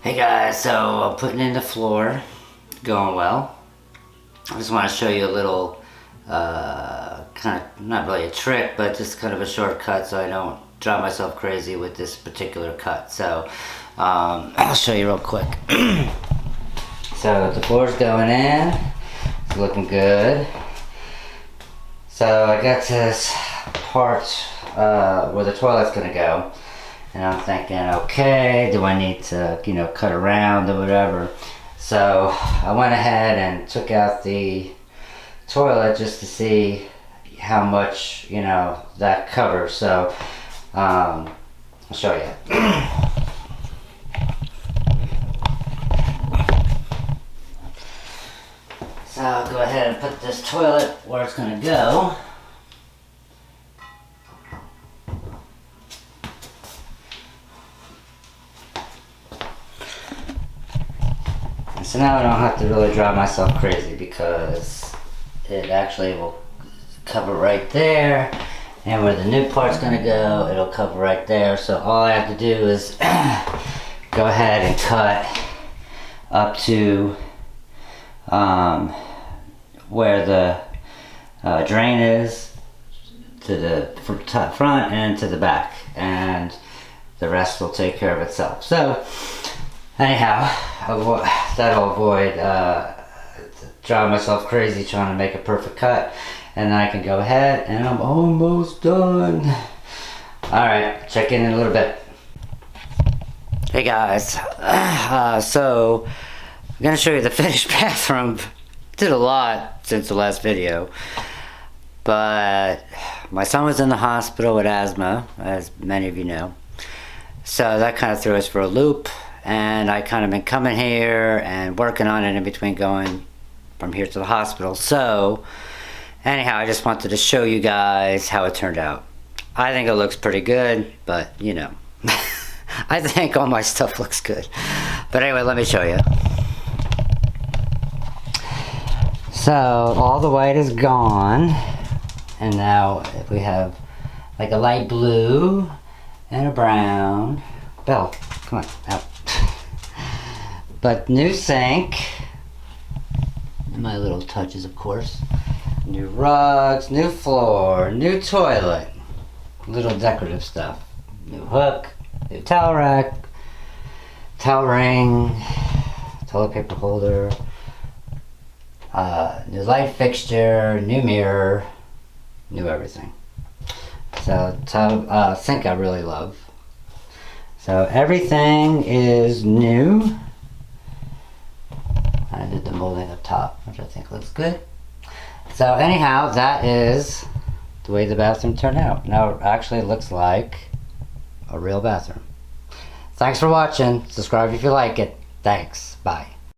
Hey guys, so I'm putting in the floor, going well. I just want to show you a little, kind of, not really a trick, but just kind of a shortcut so I don't drive myself crazy with this particular cut. So, I'll show you real quick. So the floor's going in, it's looking good. So I got this part where the toilet's gonna go. And I'm thinking, okay, do I need to, cut around or whatever? So I went ahead and took out the toilet just to see how much, that covers. So I'll show you. So I'll go ahead and put this toilet where it's going to go. So now I don't have to really drive myself crazy because it actually will cover right there, and where the new part's gonna go, it'll cover right there. So all I have to do is go ahead and cut up to where the drain is, to the front and to the back, and the rest will take care of itself. So anyhow, that'll avoid driving myself crazy trying to make a perfect cut, and then I can go ahead and I'm almost done. Alright, check in a little bit. Hey guys, so I'm gonna show you the finished bathroom. Did a lot since the last video, but my son was in the hospital with asthma, as many of you know, so that kind of threw us for a loop. And I kind of been coming here and working on it in between going from here to the hospital. So anyhow, I just wanted to show you guys how it turned out. I think it looks pretty good, but I think all my stuff looks good. But anyway, let me show you. So all the white is gone, and now we have like a light blue and a brown. Belle, come on, out. But new sink, and my little touches, of course. New rugs, new floor, new toilet, little decorative stuff. New hook, new towel rack, towel ring, toilet paper holder, new light fixture, new mirror, new everything. So sink I really love. So everything is new. I did the molding up top, which I think looks good. So anyhow, that is the way the bathroom turned out. Now it actually looks like a real bathroom. Thanks for watching. Subscribe if you like it. Thanks. Bye.